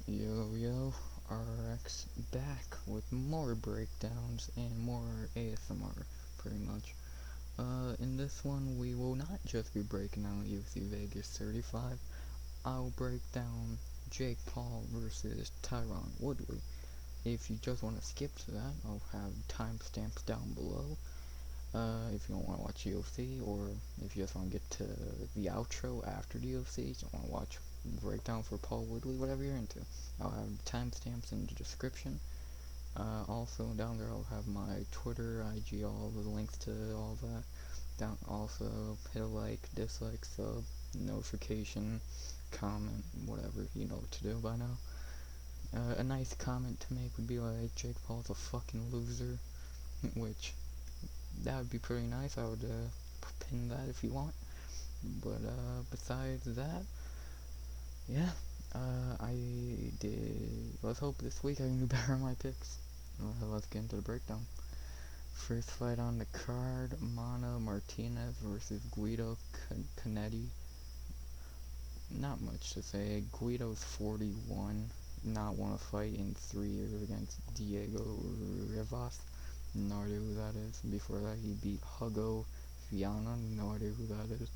Yo, RX back with more breakdowns and more ASMR, pretty much. In this one, we will not just be breaking down UFC Vegas 35. I'll break down Jake Paul versus Tyron Woodley. If you just want to skip to that, I'll have timestamps down below. If you don't want to watch UFC, or if you just want to get to the outro after the UFC, you just want to watch breakdown for Paul Woodley, whatever you're into. I'll have timestamps in the description. Also down there I'll have my Twitter, IG, all the links to all that. Down also hit a like, dislike, sub, notification, comment, whatever, you know what to do by now. A nice comment to make would be like, Jake Paul's a fucking loser, which that would be pretty nice. I would pin that if you want. But besides that, yeah, I did. Let's hope this week I can do better on my picks. Let's get into the breakdown. First fight on the card: Mana Martinez versus Guido Canetti. Not much to say. Guido's 41. Not won a fight in 3 years against Diego Rivas. No idea who that is. Before that, he beat Hugo Viana. No idea who that is.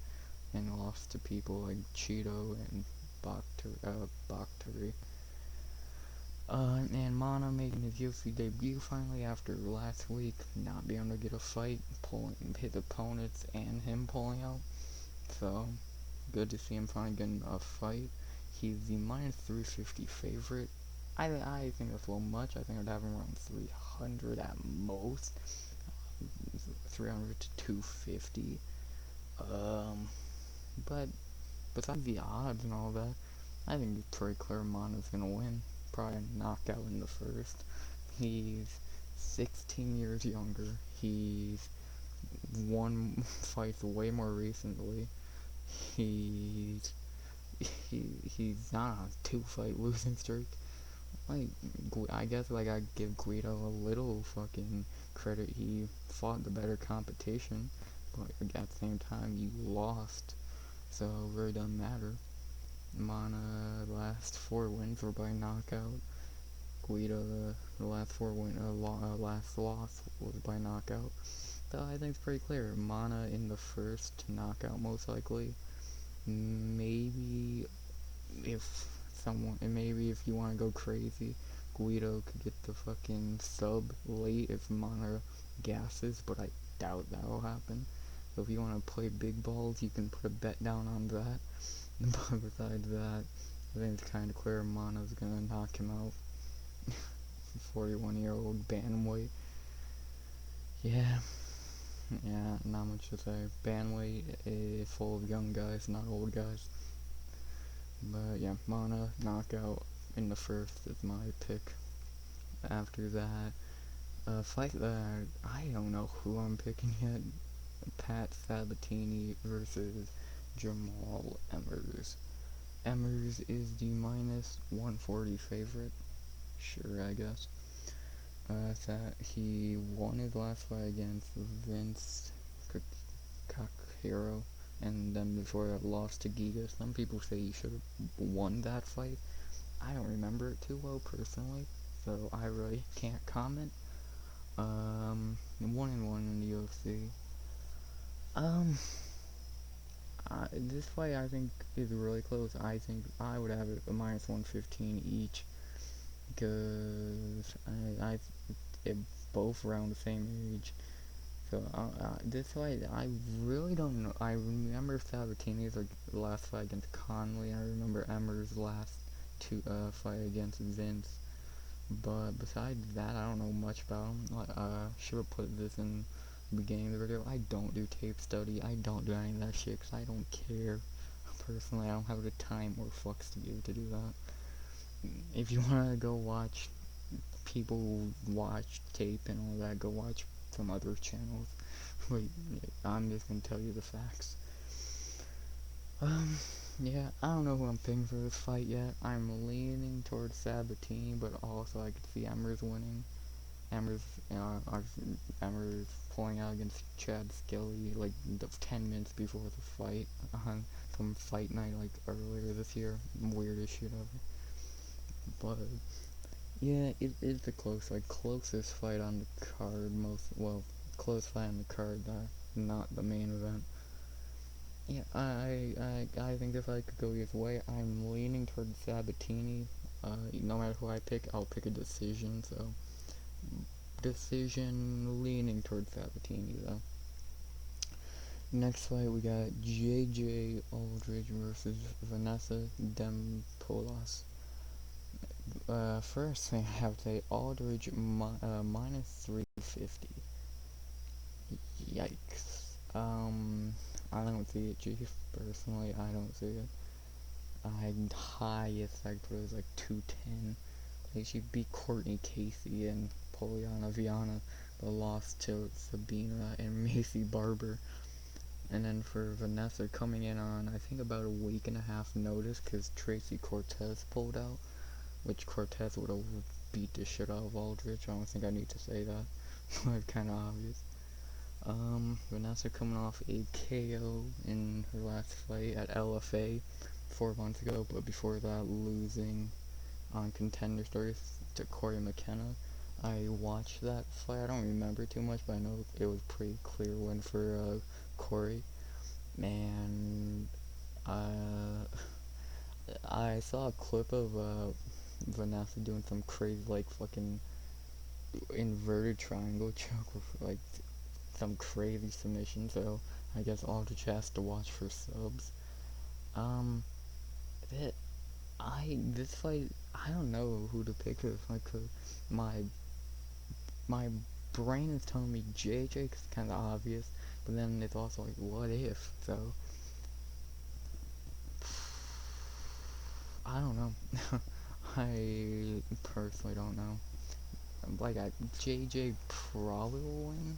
And lost to people like Cheeto and Bakhtari. And Mana making his UFC debut finally after last week not being able to get a fight, pulling his opponents and him pulling out. So, good to see him finally getting a fight. He's the minus 350 favorite. I think that's a little much. I think I'd have him around 300 at most. 300 to 250. But besides the odds and all that, I think it's pretty clear Mana's gonna win. Probably a knockout in the first. He's 16 years younger. He's won fights way more recently. He's he's not on a 2-fight losing streak. Like, I guess like I give Guido a little fucking credit. He fought the better competition, but at the same time you lost, so it really doesn't matter. Mana last 4 wins were by knockout. Guido the last 4 last loss was by knockout. So I think it's pretty clear. Mana in the first knockout most likely. Maybe if maybe if you want to go crazy, Guido could get the fucking sub late if Mana gasses, but I doubt that'll happen. So if you want to play big balls, you can put a bet down on that. But besides that, I think it's kind of clear Mana's gonna knock him out. 41-year-old bantamweight. Yeah, not much to say. Bantamweight is full of young guys, not old guys. But yeah, Mana knockout in the first is my pick. After that, a fight that I don't know who I'm picking yet. Pat Sabatini versus Jamal Emmers. Emmers is the minus 140 favorite. Sure, I guess. That he won his last fight against Vince Kakiro, and then before that lost to Giga. Some people say he should have won that fight. I don't remember it too well personally, so I really can't comment. 1-1 in the UFC. This fight I think is really close. I think I would have it a minus 115 each, because it both around the same age. So this fight, I really don't know. I remember Sabatini's last fight against Conley. I remember Emmer's last fight against Vince. But besides that, I don't know much about him. Should have put this in the beginning of the video. I don't do tape study. I don't do any of that shit because I don't care. Personally, I don't have the time or fucks to give to do that. If you want to go watch people watch tape and all that, go watch some other channels. Wait, I'm just gonna tell you the facts. Yeah, I don't know who I'm picking for this fight yet. I'm leaning towards Sabatini, but also I could see Emmers winning. Emmers pulling out against Chad Skelly like 10 minutes before the fight on some fight night like earlier this year. Weirdest shit ever. But yeah, it's a closest fight on the card. Close fight on the card, not the main event. Yeah, I think if I could go either way, I'm leaning towards Sabatini. No matter who I pick, I'll pick a decision. So decision leaning towards Sabatini though. Next fight we got JJ Aldridge versus Vanessa Dempolas. First thing I have to say, Aldridge minus 350. Yikes. I don't see it, Chief. Personally, I don't see it. Highest I put is like 210. Like she beat Courtney Casey and Poliana Viana, but lost to Sabina and Macy Barber. And then for Vanessa coming in on, I think about a week and a half notice because Tracy Cortez pulled out, which Cortez would have beat the shit out of Aldridge. I don't think I need to say that. It's kind of obvious. Vanessa coming off a KO in her last fight at LFA 4 months ago, but before that losing on Contender Series to Corey McKenna. I watched that fight. I don't remember too much, but I know it was pretty clear win for Corey. And I saw a clip of Vanessa doing some crazy like fucking inverted triangle choke with like some crazy submission. So I guess Aldrich has to watch for subs. Um, that this fight, I don't know who to pick. If like my my brain is telling me JJ 'cause it's kind of obvious, but then it's also like what if? So I don't know. I personally don't know. Like JJ probably will win.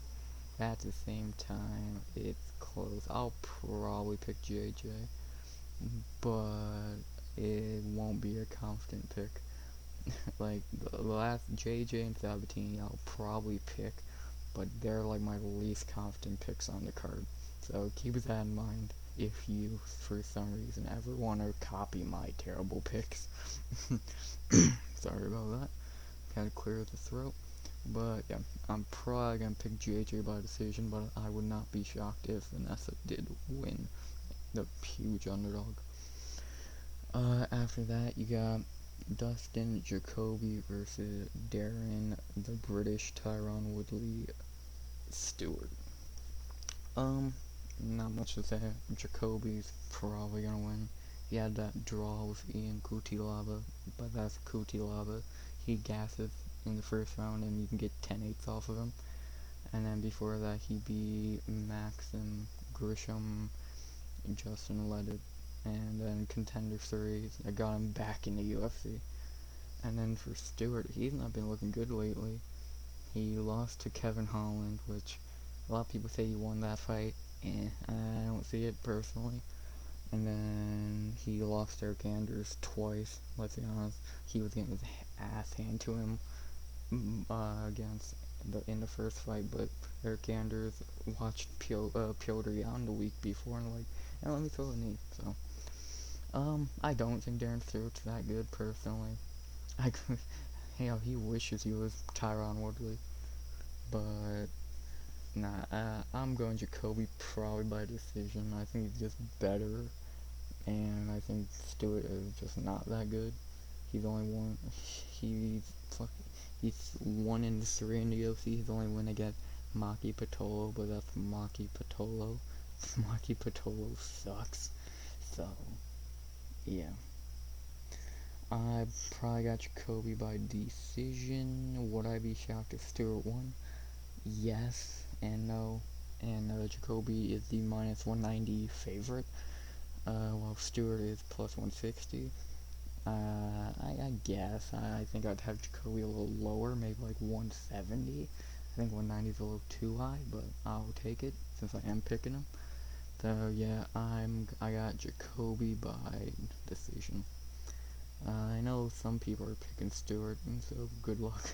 At the same time, it's close. I'll probably pick JJ, but it won't be a confident pick. Like the last JJ and Sabatini, I'll probably pick, but they're like my least confident picks on the card. So keep that in mind if you, for some reason, ever want to copy my terrible picks. Sorry about that. Gotta clear the throat. But yeah, I'm probably gonna pick JJ by decision, but I would not be shocked if Vanessa did win, the huge underdog. After that, you got Dustin Jacoby versus Darren, the British Tyron Woodley Stewart. Not much to say. Jacoby's probably gonna win. He had that draw with Ian Kutilava, but that's Kutilava. He gasses in the first round and you can get 10-8s off of him. And then before that, he beat Maxim Grisham, Justin Leddard, and then Contender Series. I got him back in the UFC. And then for Stewart, he's not been looking good lately. He lost to Kevin Holland, which a lot of people say he won that fight. I don't see it personally. And then he lost Eric Anders twice. Let's be honest, he was getting his ass handed to him in the first fight, but Eric Anders watched Piotr Jan the week before and like, let me throw a knee. So, I don't think Darren Stewart's that good personally. Hell, he wishes he was Tyron Woodley, but nah. I'm going Jacoby probably by decision. I think he's just better, and I think Stewart is just not that good. He's only one. He's 1-3 in the UFC. He's only win against Maki Patolo, but that's Maki Patolo. Maki Patolo sucks. So, yeah. I probably got Jacoby by decision. Would I be shocked if Stewart won? Yes and no. And Jacoby is the minus 190 favorite, while Stewart is plus 160. I guess. I think I'd have Jacoby a little lower, maybe like 170. I think 190 is a little too high, but I'll take it since I am picking him. So yeah, I got Jacoby by decision. I know some people are picking Stewart, and so good luck.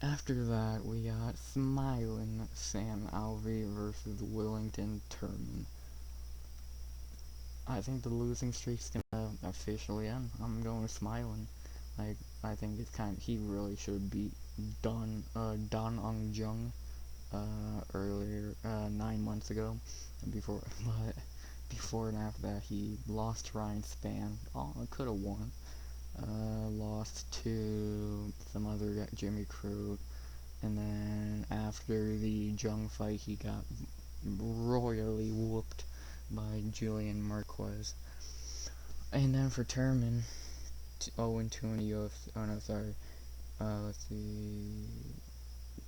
After that, we got Smiling Sam Alvey versus Willington Turman. I think the losing streak's gonna officially in. I'm going smiling. Like, I think it's he really should beat Dan Ung Jung, earlier, 9 months ago, before, but before and after that, he lost to Ryan Spann. Oh, could have won. Lost to some other guy, Jimmy Crute, and then after the Jung fight, he got royally whooped by Julian Marquez. And then for Turman, 0-2 in the UFC. Oh no, sorry. Let's see.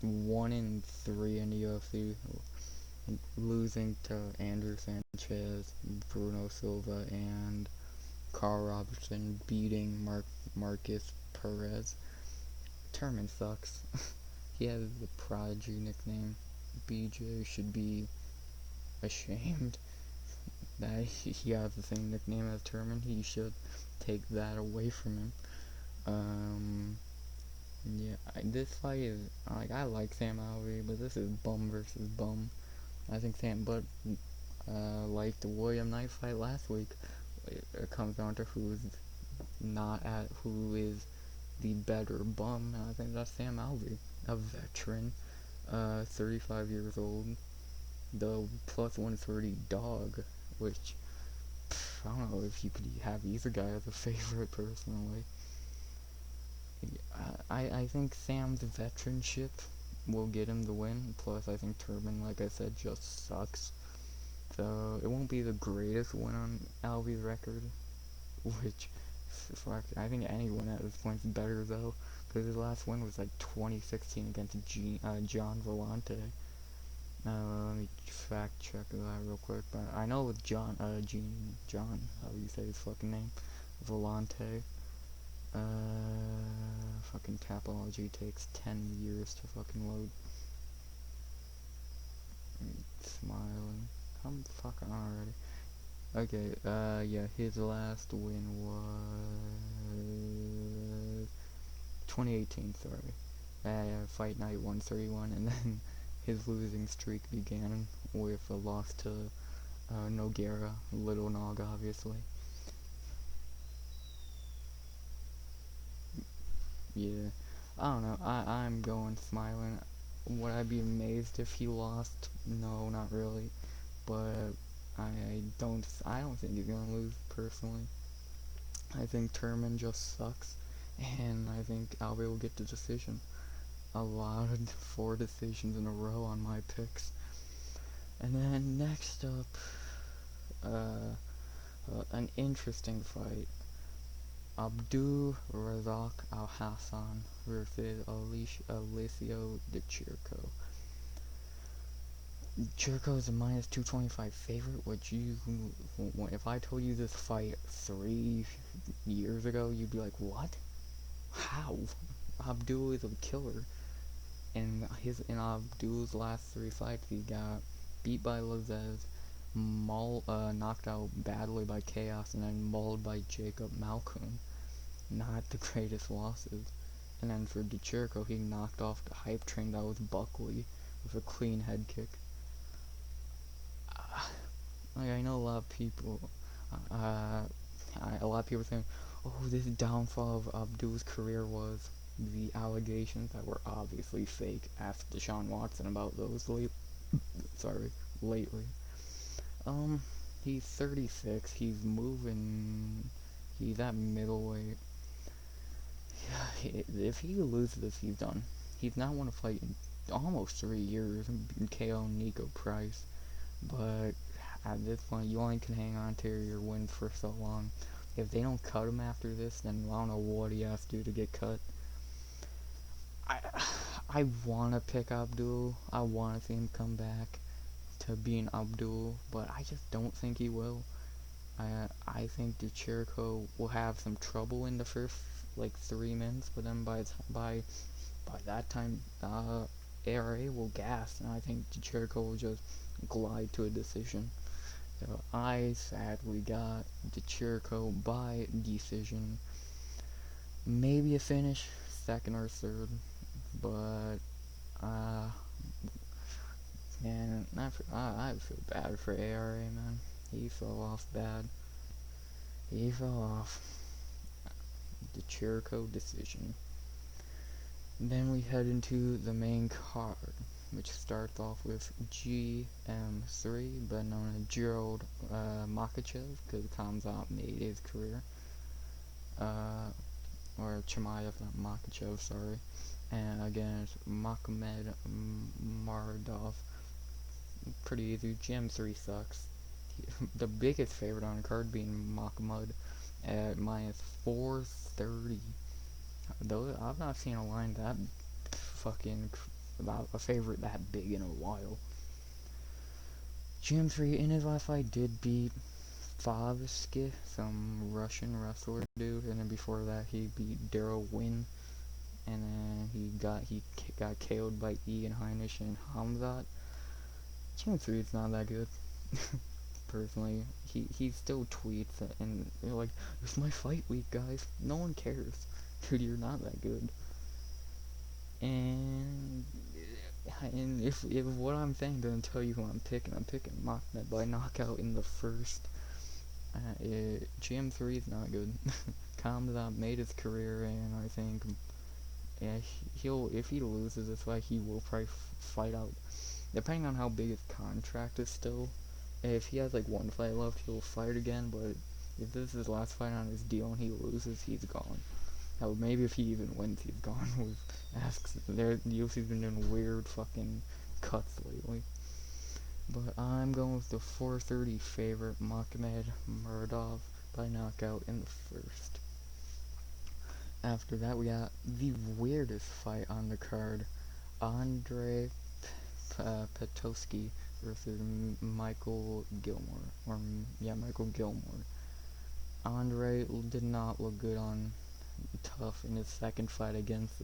1-3 in the UFC, losing to Andrew Sanchez, Bruno Silva, and Carl Robertson, beating Marcus Perez. Turman sucks. He has the Prodigy nickname. BJ should be ashamed that he has the same nickname as Turman. He should take that away from him. Yeah, this fight is, like, I like Sam Alvey, but this is bum versus bum. I think like the William Knight fight last week, it comes down to who is the better bum, and I think that's Sam Alvey, a veteran, 35 years old, the plus 130 dog, which, I don't know if you could have either guy as a favorite personally. I think Sam's veteranship will get him the win, plus I think Turman, like I said, just sucks. So it won't be the greatest win on Alvey's record, which, I think any win at this point is better though, because his last win was like 2016 against John Volante. Let me fact check that real quick, but I know with John, how do you say his fucking name? Volante. Fucking Tapology takes 10 years to fucking load. Smiling. Come fucking on already. Okay, yeah, his last win was 2018, sorry. Fight Night 131, and then his losing streak began with a loss to Nogueira, Little Nog, obviously. Yeah, I don't know, I'm going smiling. Would I be amazed if he lost? No, not really, but I don't think he's gonna lose, personally. I think Turman just sucks, and I think Alvey will get the decision. A lot of 4 decisions in a row on my picks. And then next up, an interesting fight. Abdul Razak Al Hassan versus Alessio Di Chirico. Chirico is a minus 225 favorite, which if I told you this fight 3 years ago, you'd be like, what? How? Abdul is a killer. In Abdul's last 3 fights, he got beat by Lozez, knocked out badly by Chaos, and then mauled by Jacob Malcolm. Not the greatest losses. And then for Di Chirico, he knocked off the hype train that was Buckley with a clean head kick. Like, I know a lot of people, saying, oh, this downfall of Abdul's career was the allegations that were obviously fake. Ask Deshaun Watson about those lately. He's 36, he's at middleweight. If he loses this, he's done. He's not won a fight in almost 3 years, KO Nico Price, but at this point, you only can hang on to your wins for so long. If they don't cut him after this, then I don't know what he has to do to get cut. I want to pick Abdul. I want to see him come back to being Abdul, but I just don't think he will. I think Di Chirico will have some trouble in the first, like, 3 minutes, but then by that time, ARA will gas, and I think Di Chirico will just glide to a decision. So I sadly got Di Chirico by decision. Maybe a finish, 2nd or 3rd, but man, I feel bad for ARA, man. He fell off bad. He fell off. The Chirico decision. Then we head into the main card, which starts off with GM3, but known as Gerald Makachev, because Khamzat made his career. Or Chimaev, not Makachev, sorry. And against Magomed Muradov. Pretty easy. GM3 sucks. The biggest favorite on the card being Magomed at minus 430. Though I've not seen a line that fucking about a favorite that big in a while. GM3 in his last fight did beat Favsky, some Russian wrestler dude, and then before that he beat Daryl Wynn, and then he got KO'd by Egan Heinisch and Hamzat. GM3 is not that good. Personally, he still tweets and they're like, "It's my fight week, guys." No one cares, dude. You're not that good. And if what I'm saying doesn't tell you who I'm picking Makhmed by knockout in the first. GM3 is not good. Kamzat made his career, and I think he'll if he loses this fight, he will probably fight out. Depending on how big his contract is still. If he has like one fight left, he'll fight again. But if this is his last fight on his deal and he loses, he's gone. Hell, maybe if he even wins, he's gone. With asks, the UFC's been doing weird fucking cuts lately. But I'm going with the 430 favorite, Magomed Muradov, by knockout in the first. After that, we got the weirdest fight on the card, Andre Petosky versus Michael Gilmore. Michael Gilmore. Andre did not look good on tough in his second fight against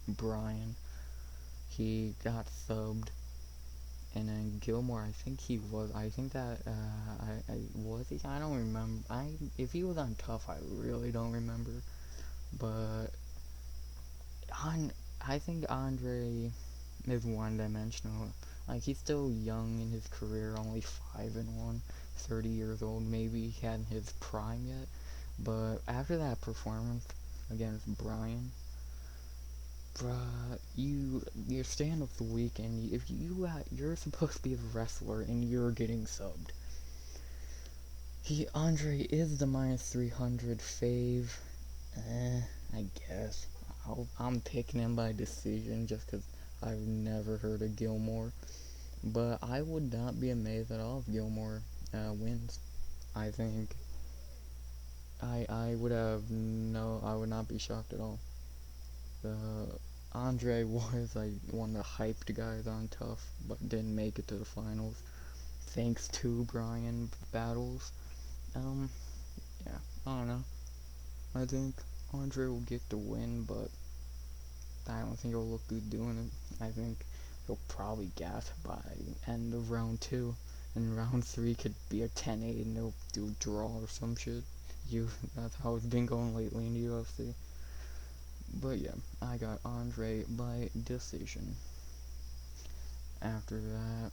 Brian. He got subbed, and then Gilmore, I think that was he? I don't remember. If he was on tough, I really don't remember. But I think Andre is one-dimensional. Like, he's still young in his career, only 5-1, 30 years old. Maybe he hadn't his prime yet. But after that performance against Brian, bruh, you're staying up the weekend. If you're supposed to be a wrestler and you're getting subbed. Andre is the minus 300 fave. I guess I'm picking him by decision just because I've never heard of Gilmore. But I would not be amazed at all if Gilmore wins. I think I would not be shocked at all. Andre was like one of the hyped guys on tough, but didn't make it to the finals, thanks to Brian battles. Yeah, I don't know. I think Andre will get the win, but I don't think he'll look good doing it. I think he'll probably gas by the end of round 2, and round 3 could be a 10-8 and they'll do a draw or some shit. That's how it's been going lately in the UFC. But yeah, I got Andre by decision. After that,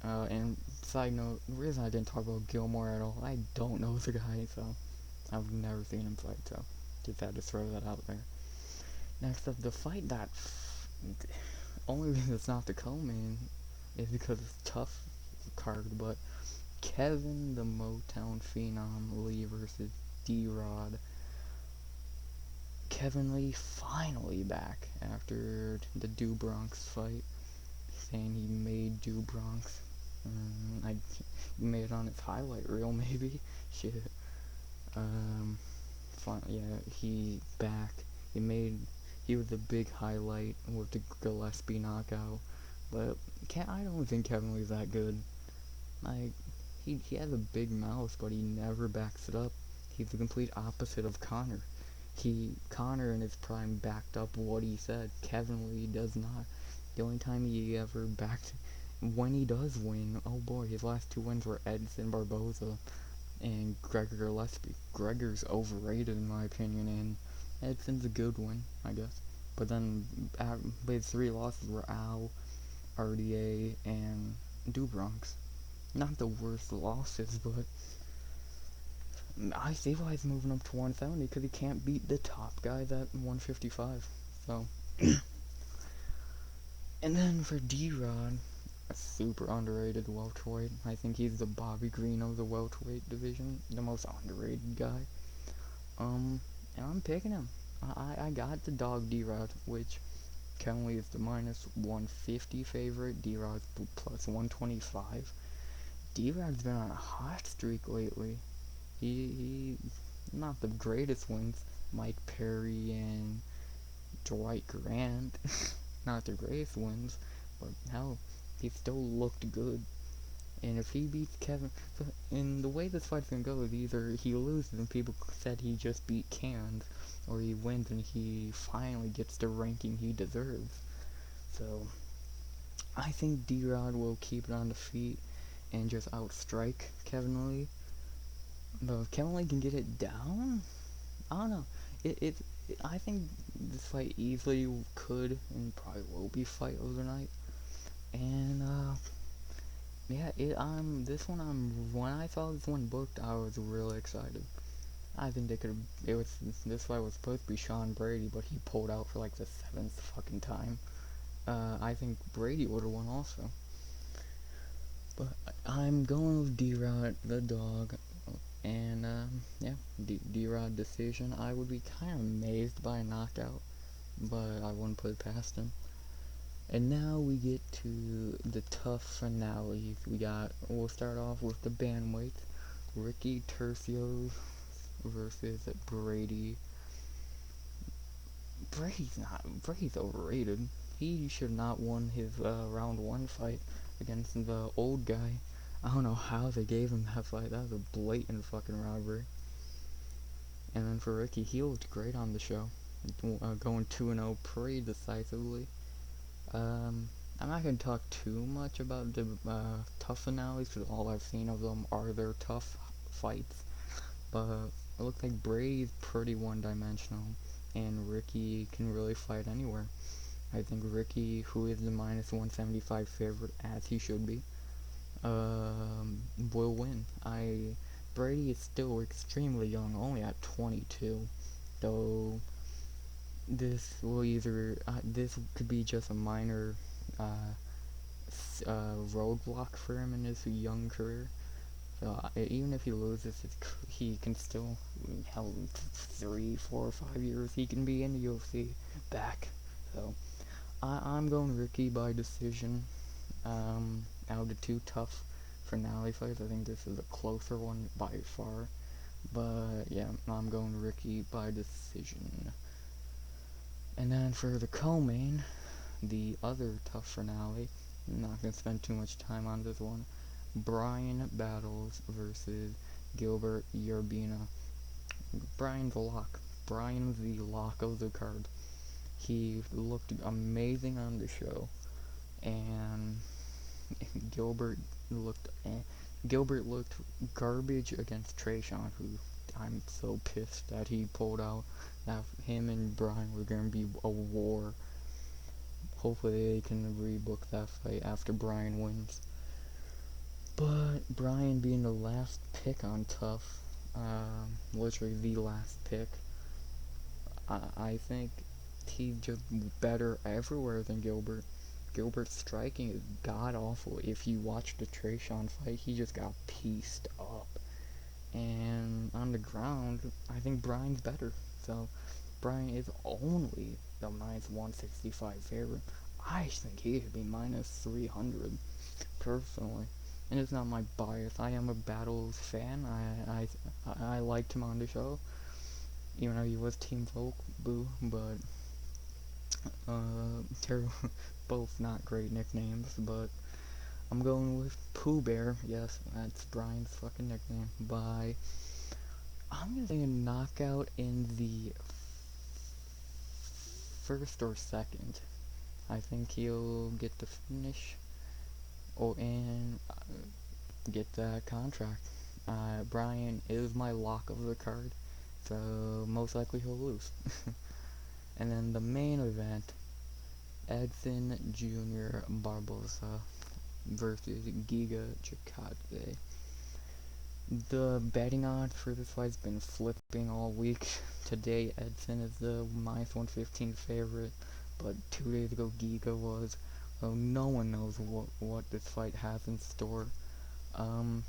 and side note, the reason I didn't talk about Gilmore at all, I don't know the guy, so I've never seen him fight, so just had to throw that out there. Next up, the fight that only reason it's not the co-main is because it's tough card, but Kevin the Motown Phenom Lee versus D-Rod. Kevin Lee finally back after the Do Bronx fight, saying he made Do Bronx. He made it on its highlight reel, maybe. Shit. Yeah, he back. He was a big highlight with the Gillespie knockout, but I don't think Kevin Lee's that good. Like, he has a big mouth, but he never backs it up. He's the complete opposite of Conor. Conor in his prime backed up what he said. Kevin Lee does not. The only time he ever backed, when he does win, oh boy, his last 2 wins were Edson Barboza and Gregor Gillespie. Gregor's overrated in my opinion, and Edson's a good win, I guess. But then his 3 losses were Al, RDA, and Do Bronx. Not the worst losses, but I see why he's moving up to 170, because he can't beat the top guys at 155. So, and then for D-Rod, a super underrated welterweight. I think he's the Bobby Green of the welterweight division, the most underrated guy. And I'm picking him. I got the dog D-Rod, which Kenley is the minus 150 favorite. D-Rod's plus 125. D-Rod's been on a hot streak lately. He not the greatest wins. Mike Perry and Dwight Grant, not the greatest wins, but hell, he still looked good. And if he beats Kevin, in the way this fight's gonna go is either he loses and people said he just beat Cans, or he wins and he finally gets the ranking he deserves. So, I think D-Rod will keep it on the feet and just outstrike Kevin Lee. But if Kevin Lee can get it down, I don't know. I think this fight easily could and probably will be fight of the night. And yeah, when I saw this one booked, I was really excited. I think they could. This fight was supposed to be Sean Brady, but he pulled out for like the 7th fucking time. I think Brady would have won also. But I'm going with D-Rod, the dog. And, yeah, D-Rod decision. I would be kind of amazed by a knockout, but I wouldn't put it past him. And now we get to the tough finales. We'll start off with the bantamweights. Ricky Turcios versus Brady. Brady's overrated. He should not won his round 1 fight against the old guy. I don't know how they gave him that fight. That was a blatant fucking robbery. And then for Ricky, he looked great on the show, going 2-0 pretty decisively. I'm not going to talk too much about the tough finales, because all I've seen of them are their tough fights. But it looks like Brady's pretty one-dimensional, and Ricky can really fight anywhere. I think Ricky, who is the minus 175 favorite, as he should be, will win. Brady is still extremely young, only at 22, though this could be just a minor roadblock for him in his young career. So even if he loses, he can still, hell, 3, 4, 5 years, he can be in the UFC back. So I'm going Ricky by decision. Out of the 2 tough finale fights, I think this is a closer one by far. But yeah, I'm going Ricky by decision. And then for the co-main, the other tough finale, I'm not going to spend too much time on this one. Brian Battles versus Gilbert Urbina. Brian's a lock. Brian's the lock of the card. He looked amazing on the show, and Gilbert looked garbage against Trayshawn, who I'm so pissed that he pulled out. That him and Brian were gonna be a war. Hopefully they can rebook that fight after Brian wins. But Brian being the last pick on Tough, literally the last pick, I think he's just better everywhere than Gilbert. Gilbert's striking is god-awful. If you watch the Trayshawn fight, he just got pieced up. And on the ground, I think Brian's better. So, Brian is only the minus 165 favorite. I think he should be minus 300, personally. And it's not my bias. I am a Battles fan. I liked him on the show, even though he was Team Folk, boo, but terrible. Both not great nicknames, but I'm going with Pooh Bear. Yes, that's Brian's fucking nickname. I'm gonna say a knockout in the first or second. I think he'll get the finish, and get that contract. Brian is my lock of the card, so most likely he'll lose. And then the main event, Edson Jr. Barbosa versus Giga Chikadze. The betting odds for this fight's been flipping all week. Today, Edson is the minus 115 favorite, but 2 days ago, Giga was. So no one knows what this fight has in store. Um,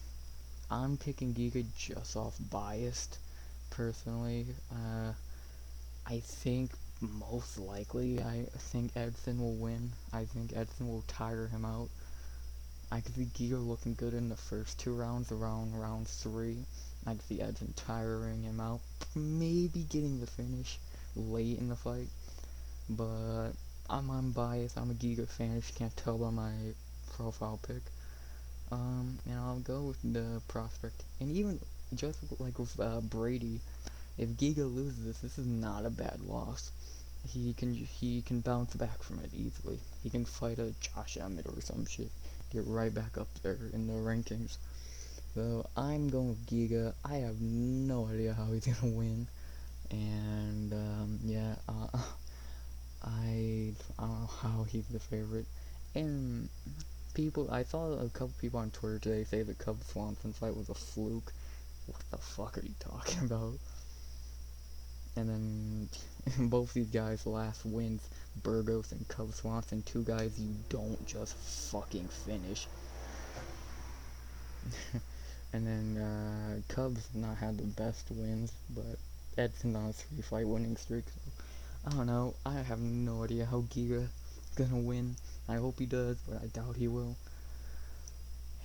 I'm picking Giga just off biased, personally. I think most likely, I think Edson will win. I think Edson will tire him out. I could see Giga looking good in the first 2 rounds, around round 3. I could see Edson tiring him out, maybe getting the finish late in the fight. But I'm unbiased. I'm a Giga fan, if you can't tell by my profile pic. And I'll go with the prospect. And even just like with Brady, if Giga loses this is not a bad loss. He can bounce back from it easily. He can fight a Josh Emmett or some shit. Get right back up there in the rankings. So I'm going with Giga. I have no idea how he's gonna win. And yeah, I don't know how he's the favorite. And I saw a couple people on Twitter today say the Cub Swanson fight was a fluke. What the fuck are you talking about? And then both these guys' last wins, Burgos and Cub Swanson, 2 guys you don't just fucking finish. And then Cubs not had the best wins, but Edson's on a 3-fight winning streak. So I don't know. I have no idea how Giga gonna win. I hope he does, but I doubt he will.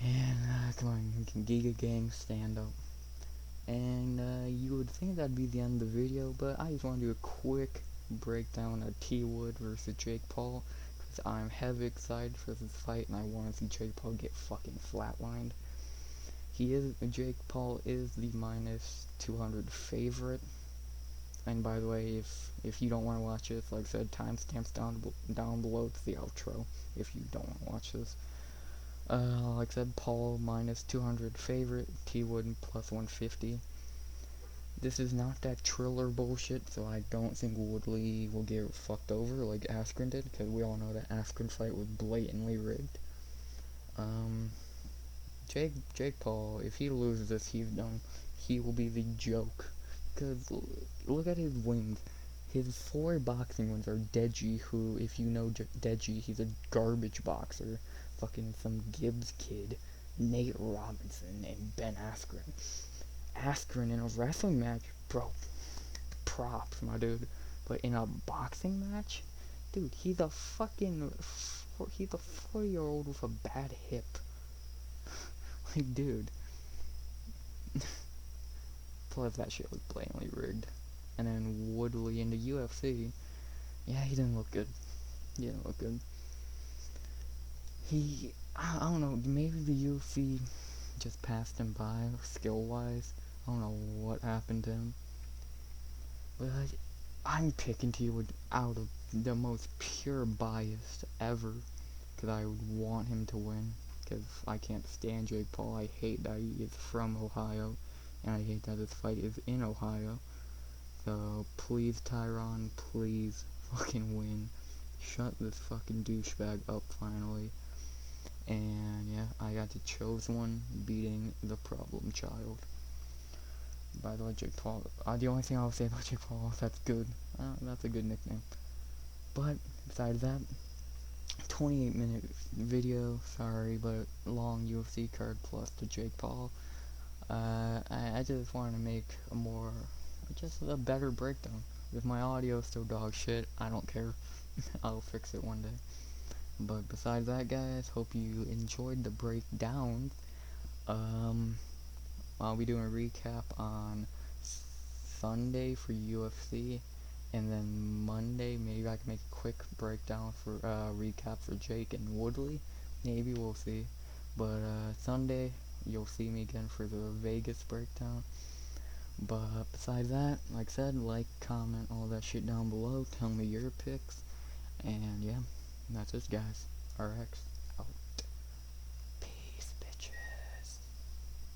And come on, Giga gang, stand up. And you would think that'd be the end of the video, but I just want to do a quick breakdown of T Wood versus Jake Paul, because I'm heavy excited for this fight and I want to see Jake Paul get fucking flatlined. Jake Paul is the minus 200 favorite. And by the way, if you don't want to watch this, like I said, timestamps down below to the outro if you don't want to watch this. Like I said, Paul minus 200 favorite, T Wood plus 150. This is not that Triller bullshit, so I don't think Woodley will get fucked over like Askren did, because we all know that Askren fight was blatantly rigged. Jake Paul, if he loses this, he's done. He will be the joke. Because look at his wins. His 4 boxing wins are Deji, who, if you know Deji, he's a garbage boxer. Fucking some Gibbs kid, Nate Robinson, and Ben Askren. Askren in a wrestling match, bro, props, my dude. But in a boxing match, dude, he's a 40-year-old with a bad hip. Like, dude. Plus, that shit was blatantly rigged. And then Woodley in the UFC, yeah, he didn't look good. I don't know, maybe the UFC just passed him by, skill-wise. I don't know what happened to him. But I'm picking T-Wood out of the most pure bias ever, because I would want him to win. Because I can't stand Jake Paul. I hate that he is from Ohio, and I hate that this fight is in Ohio. So please, Tyron, please fucking win. Shut this fucking douchebag up finally. And yeah, I got the chosen one beating the problem child. By the way, Jake Paul, the only thing I'll say about Jake Paul, that's good. That's a good nickname. But besides that, 28-minute video, sorry, but long UFC card plus the Jake Paul. I just wanted to make just a better breakdown. If my audio is still dog shit, I don't care. I'll fix it one day. But besides that, guys, hope you enjoyed the breakdown. I'll be doing a recap on Sunday for UFC, and then Monday maybe I can make a quick breakdown for recap for Jake and Woodley. Maybe, we'll see. But Sunday you'll see me again for the Vegas breakdown. But besides that, like I said, like, comment, all that shit down below. Tell me your picks. And yeah, that's it, guys. RX.